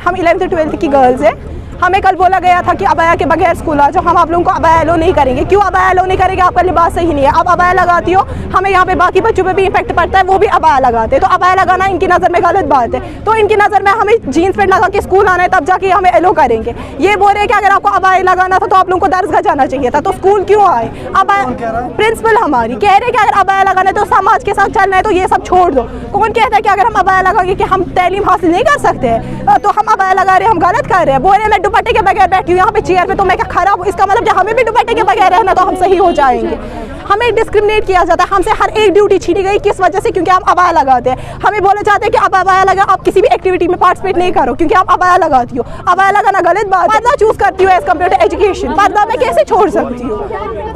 हम 11th 12th की girls हैं, हमें कल बोला गया था कि अबाया के बगैर स्कूल आ जाओ, हम आप लोगों को अबाया अलो नहीं करेंगे। क्यों अबाया अलो नहीं करेंगे? आपका लिबास सही नहीं है, आप अबाया लगाती हो, हमें यहाँ पे बाकी बच्चों पे भी इम्पैक्ट पड़ता है, वो भी अबाया लगाते हैं, तो अबाया लगाना इनकी नज़र में गलत बात है। तो इनकी नज़र में हमें जीन्स पैंट लगा के स्कूल आना है, तब जाके हमें एलो करेंगे। ये बोल रहे हैं कि अगर आपको अबाया लगाना था तो आप लोगों को दरसगाह जाना चाहिए था, तो स्कूल क्यों आए? अबाया प्रिंसिपल हमारी कह रहे हैं कि अगर अबाया लगाना है तो समाज के साथ चलना है तो ये सब छोड़ दो। कौन कहता है कि अगर हम अबाया लगाएंगे कि हम तालीम हासिल नहीं कर सकते हैं? तो हम अबाया लगा रहे हैं, हम गलत कर रहे हैं। बोल रहे हैं मैं दुपट्टे के बगैर बैठी हूँ यहाँ पे चेयर पे, तो मैं क्या खराब हूँ? इसका मतलब कि हमें भी दुपट्टे के बगैर रहना तो हम सही हो जाएंगे। हमें डिस्क्रिमिनेट किया जाता है, हमसे हर एक ड्यूटी छीनी गई, किस वजह से? क्योंकि हम अबाया लगाते हैं। हमें बोले जाते हैं कि अब अबाया लगा, आप किसी भी एक्टिविटी में पार्टिसिपेट नहीं करो क्योंकि आप अबाया लगाती हो। अबाया लगाना गलत बात है। पर्दा चूज करती हो एज कम्पेयर टू एजुकेशन, पर्दा मैं कैसे छोड़ सकती हूँ?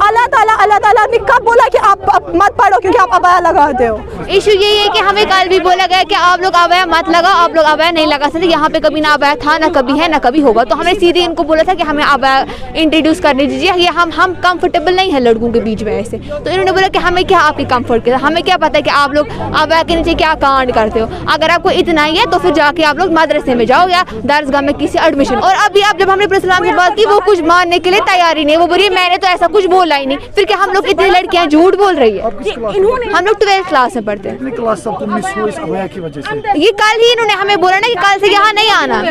अल्लाह ताला ने कब बोला कि आप मत पढ़ो क्योंकि आप अबाया लगाते हो? इशू यही है कि हमें कल भी बोला गया कि आप लोग अबाया मत लगाओ, आप लोग अबाया नहीं लगा सकते। यहाँ पे कभी ना अबाया था, ना कभी है, ना कभी होगा। तो हमने सीधे इनको बोला था कि हमें अबाया इंट्रोड्यूस करने दीजिए, ये हम कंफर्टेबल नहीं है लड़कों के बीच में ऐसे। तो इन्होंने बोला कि हमें क्या आपकी कंफर्ट के, हमें क्या पता है कि आप लोग अबाया के नीचे क्या कांड करते हो। अगर आपको इतना ही है तो फिर जाके आप लोग मदरसे में जाओ या दरसगाह में किसी एडमिशन। और अभी आप जब हमने प्रिंसिपल की बात की, वो कुछ मानने के लिए तैयार ही नहीं। वो बोलिए मैंने तो ऐसा कुछ बोला ही नहीं। फिर क्या हम लोग इतनी लड़कियां झूठ बोल रही है? हम लोग 12th क्लास में पढ़ते हैं। ये कल ही इन्होंने हमें बोला ना कि कल से यहाँ नहीं आना।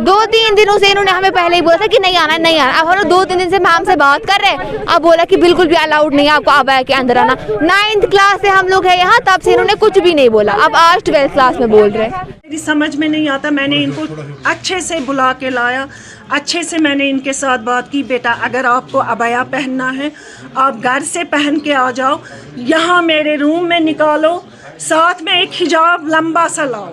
2-3 दिनों से इन्होंने हमें पहले ही बोला था कि नहीं आना, नहीं आना। अब हम लोग 2-3 दिन से मैम से बात कर रहे हैं, अब बोला कि बिल्कुल भी अलाउड नहीं है आपको अबाया के अंदर आना। 9th क्लास से हम लोग हैं यहाँ, तब से इन्होंने कुछ भी नहीं बोला। अब आज 12th क्लास में बोल रहे हैं। मेरी समझ में नहीं आता, मैंने इनको अच्छे से बुला के लाया, अच्छे से मैंने इनके साथ बात की, बेटा अगर आपको अबाया पहनना है आप घर से पहन के आ जाओ, यहाँ मेरे रूम में निकालो, साथ में एक हिजाब लंबा सा लाओ।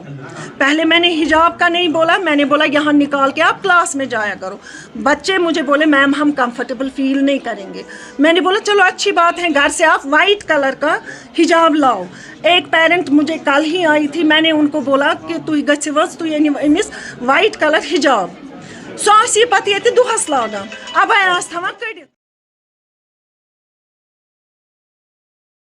पहले मैंने हिजाब का नहीं बोला, मैंने बोला यहाँ निकाल के आप क्लास में जाया करो। बच्चे मुझे बोले मैम हम कंफर्टेबल फील नहीं करेंगे। मैंने बोला चलो अच्छी बात है, घर से आप वाइट कलर का हिजाब लाओ। एक पेरेंट मुझे कल ही आई थी, मैंने उनको बोला कि तू गमिस वाइट कलर हिजाब सो पति दुहस लागान अबाया कड़ित।